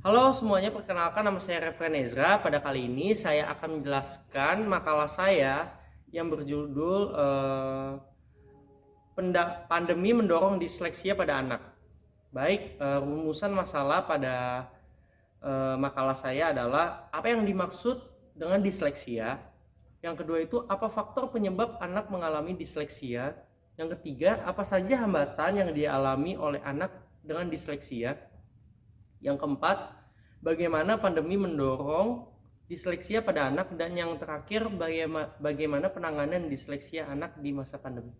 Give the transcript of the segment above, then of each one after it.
Halo semuanya, perkenalkan nama saya Refren Ezra. Pada kali ini saya akan menjelaskan makalah saya yang berjudul Pandemi Mendorong Disleksia pada Anak. Baik, rumusan masalah pada makalah saya adalah apa yang dimaksud dengan disleksia. Yang kedua itu apa faktor penyebab anak mengalami disleksia. Yang ketiga, apa saja hambatan yang dialami oleh anak dengan disleksia. Yang keempat, bagaimana pandemi mendorong disleksia pada anak, dan yang terakhir bagaimana penanganan disleksia anak di masa pandemi.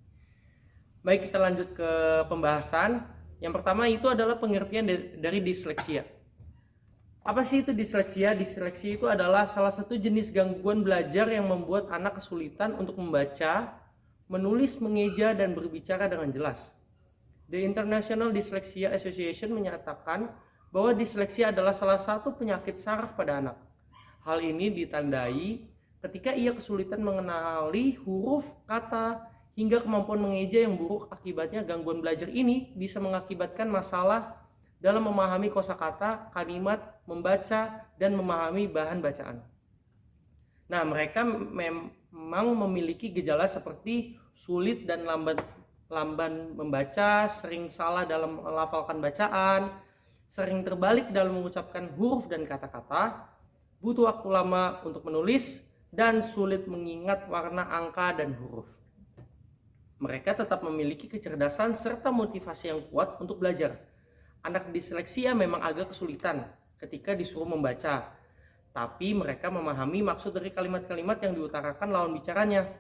Baik, kita lanjut ke pembahasan. Yang pertama itu adalah pengertian dari disleksia. Apa sih itu disleksia? Disleksia itu adalah salah satu jenis gangguan belajar yang membuat anak kesulitan untuk membaca, menulis, mengeja, dan berbicara dengan jelas. The International Dyslexia Association menyatakan bahwa disleksia adalah salah satu penyakit saraf pada anak. Hal ini ditandai ketika ia kesulitan mengenali huruf, kata, hingga kemampuan mengeja yang buruk. Akibatnya gangguan belajar ini bisa mengakibatkan masalah dalam memahami kosakata, kalimat, membaca, dan memahami bahan bacaan. Nah, mereka memang memiliki gejala seperti sulit dan lamban membaca, sering salah dalam melafalkan bacaan, sering terbalik dalam mengucapkan huruf dan kata-kata, butuh waktu lama untuk menulis, dan sulit mengingat warna angka dan huruf. Mereka tetap memiliki kecerdasan serta motivasi yang kuat untuk belajar. Anak disleksia memang agak kesulitan ketika disuruh membaca, tapi mereka memahami maksud dari kalimat-kalimat yang diutarakan lawan bicaranya.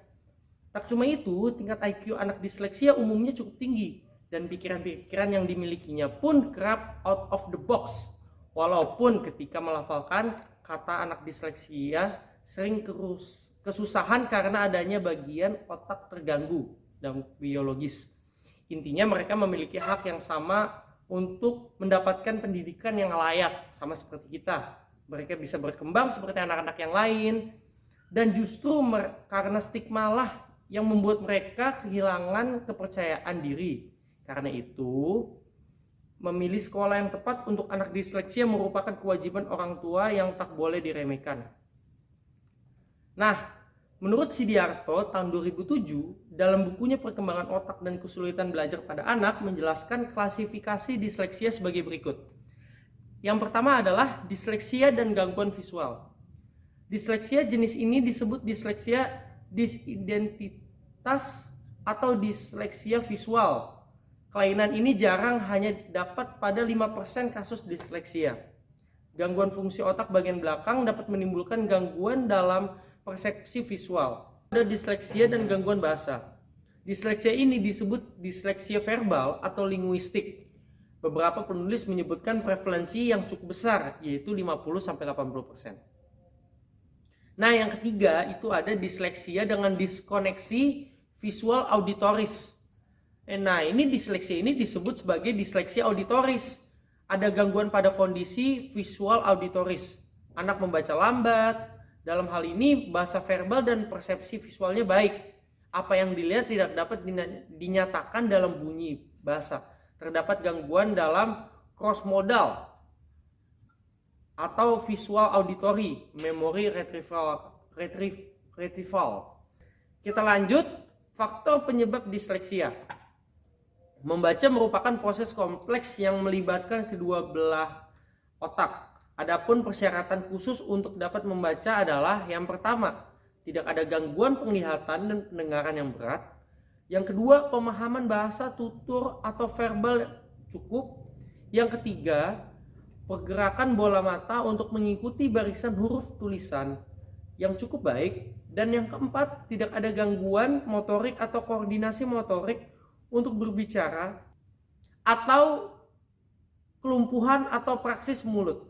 Tak cuma itu, tingkat IQ anak disleksia umumnya cukup tinggi, dan pikiran-pikiran yang dimilikinya pun kerap out of the box. Walaupun ketika melafalkan kata, anak disleksia sering kesusahan karena adanya bagian otak terganggu dan biologis. Intinya mereka memiliki hak yang sama untuk mendapatkan pendidikan yang layak, sama seperti kita. Mereka bisa berkembang seperti anak-anak yang lain, dan justru karena stigma lah yang membuat mereka kehilangan kepercayaan diri. Karena itu, memilih sekolah yang tepat untuk anak disleksia merupakan kewajiban orang tua yang tak boleh diremehkan. Nah, menurut Sidiarto tahun 2007, dalam bukunya Perkembangan Otak dan Kesulitan Belajar pada Anak, menjelaskan klasifikasi disleksia sebagai berikut. Yang pertama adalah disleksia dan gangguan visual. Disleksia jenis ini disebut disleksia disidentitas atau disleksia visual. Kelainan ini jarang, hanya dapat pada 5% kasus disleksia. Gangguan fungsi otak bagian belakang dapat menimbulkan gangguan dalam persepsi visual. Ada disleksia dan gangguan bahasa. Disleksia ini disebut disleksia verbal atau linguistik. Beberapa penulis menyebutkan prevalensi yang cukup besar, yaitu 50-80%. Nah, yang ketiga itu ada disleksia dengan diskoneksi visual auditoris. Nah, ini disleksia ini disebut sebagai disleksia auditoris. Ada gangguan pada kondisi visual auditoris. Anak membaca lambat. Dalam hal ini bahasa verbal dan persepsi visualnya baik. Apa yang dilihat tidak dapat dinyatakan dalam bunyi bahasa. Terdapat gangguan dalam crossmodal atau visual auditory, memory retrieval. Kita lanjut, faktor penyebab disleksia. Membaca merupakan proses kompleks yang melibatkan kedua belah otak. Adapun persyaratan khusus untuk dapat membaca adalah: yang pertama, tidak ada gangguan penglihatan dan pendengaran yang berat. Yang kedua, pemahaman bahasa tutur atau verbal cukup. Yang ketiga, pergerakan bola mata untuk mengikuti barisan huruf tulisan yang cukup baik. Dan yang keempat, tidak ada gangguan motorik atau koordinasi motorik untuk berbicara atau kelumpuhan atau praksis mulut.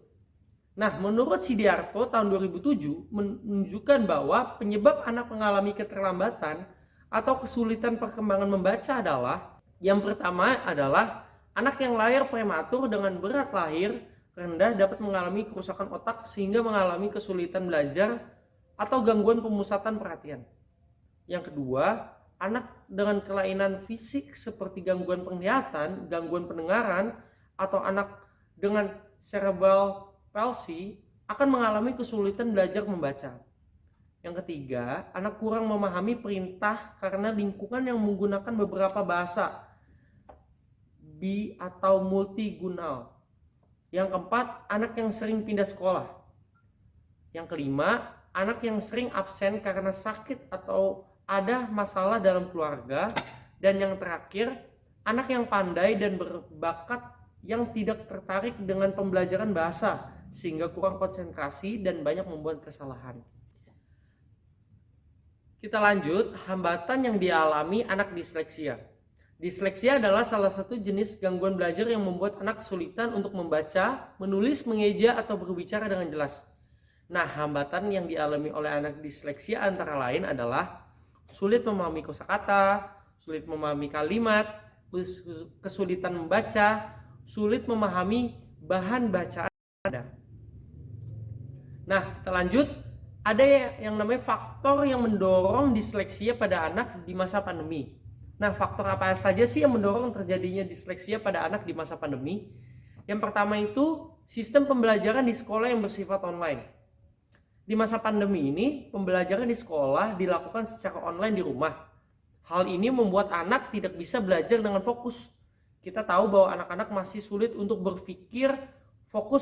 Nah, menurut Sidiarto tahun 2007 menunjukkan bahwa penyebab anak mengalami keterlambatan atau kesulitan perkembangan membaca adalah: yang pertama adalah anak yang lahir prematur dengan berat lahir rendah dapat mengalami kerusakan otak sehingga mengalami kesulitan belajar atau gangguan pemusatan perhatian. Yang kedua, anak dengan kelainan fisik seperti gangguan penglihatan, gangguan pendengaran, atau anak dengan cerebral palsy akan mengalami kesulitan belajar membaca. Yang ketiga, anak kurang memahami perintah karena lingkungan yang menggunakan beberapa bahasa bi atau multigunal. Yang keempat, anak yang sering pindah sekolah. Yang kelima, anak yang sering absen karena sakit atau ada masalah dalam keluarga. Dan yang terakhir, anak yang pandai dan berbakat yang tidak tertarik dengan pembelajaran bahasa sehingga kurang konsentrasi dan banyak membuat kesalahan. Kita lanjut, hambatan yang dialami anak disleksia. Disleksia adalah salah satu jenis gangguan belajar yang membuat anak kesulitan untuk membaca, menulis, mengeja, atau berbicara dengan jelas. Nah, hambatan yang dialami oleh anak disleksia antara lain adalah sulit memahami kosakata, sulit memahami kalimat, kesulitan membaca, sulit memahami bahan bacaan. Nah, kita lanjut. Ada yang namanya faktor yang mendorong disleksia pada anak di masa pandemi. Nah, faktor apa saja sih yang mendorong terjadinya disleksia pada anak di masa pandemi? Yang pertama itu sistem pembelajaran di sekolah yang bersifat online. Di masa pandemi ini, pembelajaran di sekolah dilakukan secara online di rumah. Hal ini membuat anak tidak bisa belajar dengan fokus. Kita tahu bahwa anak-anak masih sulit untuk berpikir fokus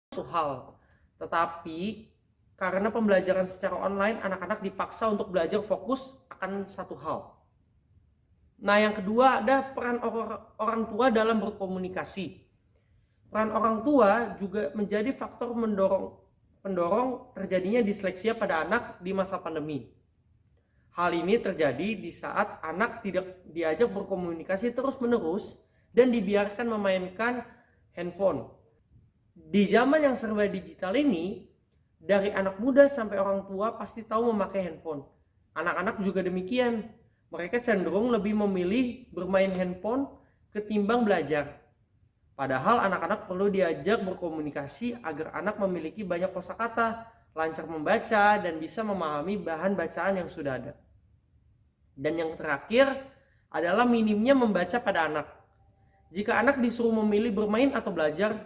satu hal. Tetapi karena pembelajaran secara online, anak-anak dipaksa untuk belajar fokus akan satu hal. Nah, yang kedua ada peran orang tua dalam berkomunikasi. Peran orang tua juga menjadi faktor pendorong terjadinya disleksia pada anak di masa pandemi. Hal ini terjadi di saat anak tidak diajak berkomunikasi terus-menerus dan dibiarkan memainkan handphone. Di zaman yang serba digital ini, dari anak muda sampai orang tua pasti tahu memakai handphone. Anak-anak juga demikian. Mereka cenderung lebih memilih bermain handphone ketimbang belajar. Padahal anak-anak perlu diajak berkomunikasi agar anak memiliki banyak kosakata, lancar membaca, dan bisa memahami bahan bacaan yang sudah ada. Dan yang terakhir adalah minimnya membaca pada anak. Jika anak disuruh memilih bermain atau belajar,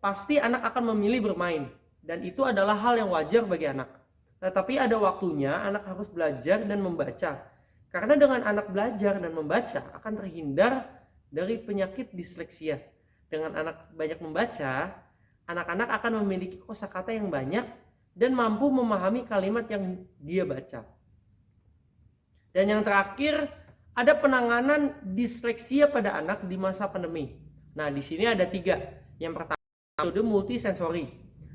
pasti anak akan memilih bermain. Dan itu adalah hal yang wajar bagi anak. Tetapi ada waktunya anak harus belajar dan membaca. Karena dengan anak belajar dan membaca akan terhindar dari penyakit disleksia. Dengan anak banyak membaca, anak-anak akan memiliki kosakata yang banyak dan mampu memahami kalimat yang dia baca. Dan yang terakhir, ada penanganan disleksia pada anak di masa pandemi. Nah, di sini ada 3. Yang pertama, metode multisensori.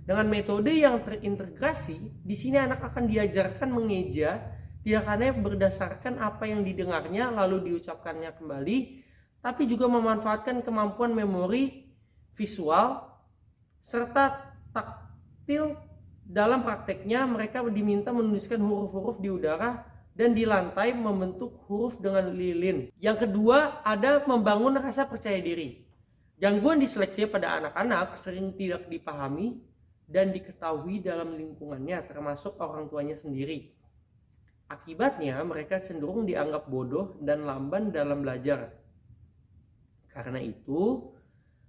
Dengan metode yang terintegrasi, di sini anak akan diajarkan mengeja tidak hanya berdasarkan apa yang didengarnya lalu diucapkannya kembali, tapi juga memanfaatkan kemampuan memori visual serta taktil. Dalam prakteknya, mereka diminta menuliskan huruf-huruf di udara dan di lantai membentuk huruf dengan lilin. Yang kedua, ada membangun rasa percaya diri. Gangguan disleksia pada anak-anak sering tidak dipahami dan diketahui dalam lingkungannya, termasuk orang tuanya sendiri. Akibatnya, mereka cenderung dianggap bodoh dan lamban dalam belajar. Karena itu,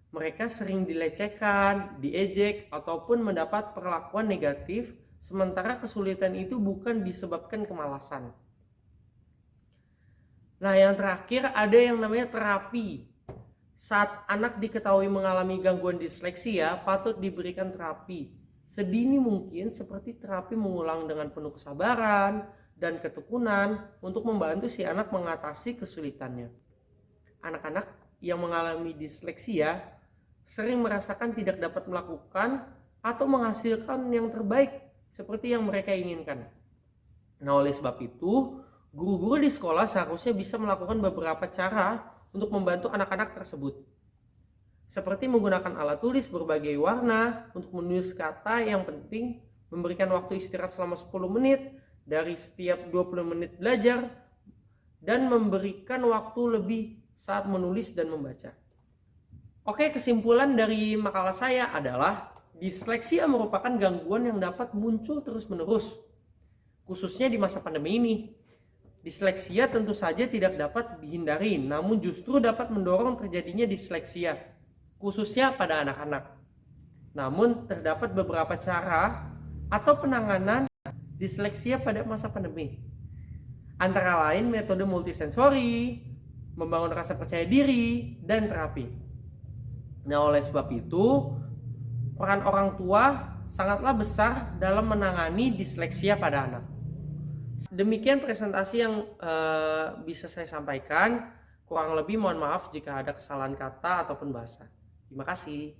mereka sering dilecehkan, diejek, ataupun mendapat perlakuan negatif, sementara kesulitan itu bukan disebabkan kemalasan. Nah, yang terakhir ada yang namanya terapi. Saat anak diketahui mengalami gangguan disleksia, patut diberikan terapi sedini mungkin, seperti terapi mengulang dengan penuh kesabaran dan ketekunan untuk membantu si anak mengatasi kesulitannya. Anak-anak yang mengalami disleksia sering merasakan tidak dapat melakukan atau menghasilkan yang terbaik seperti yang mereka inginkan. Nah, oleh sebab itu, guru-guru di sekolah seharusnya bisa melakukan beberapa cara untuk membantu anak-anak tersebut. Seperti menggunakan alat tulis berbagai warna untuk menulis kata yang penting, memberikan waktu istirahat selama 10 menit dari setiap 20 menit belajar, dan memberikan waktu lebih saat menulis dan membaca. Oke, kesimpulan dari makalah saya adalah disleksia merupakan gangguan yang dapat muncul terus-menerus, khususnya di masa pandemi ini. Disleksia tentu saja tidak dapat dihindari, namun justru dapat mendorong terjadinya disleksia, khususnya pada anak-anak. Namun terdapat beberapa cara atau penanganan disleksia pada masa pandemi. Antara lain metode multisensori, membangun rasa percaya diri, dan terapi. Nah, oleh sebab itu, peran orang tua sangatlah besar dalam menangani disleksia pada anak. Demikian presentasi yang bisa saya sampaikan. Kurang lebih mohon maaf jika ada kesalahan kata ataupun bahasa. Terima kasih.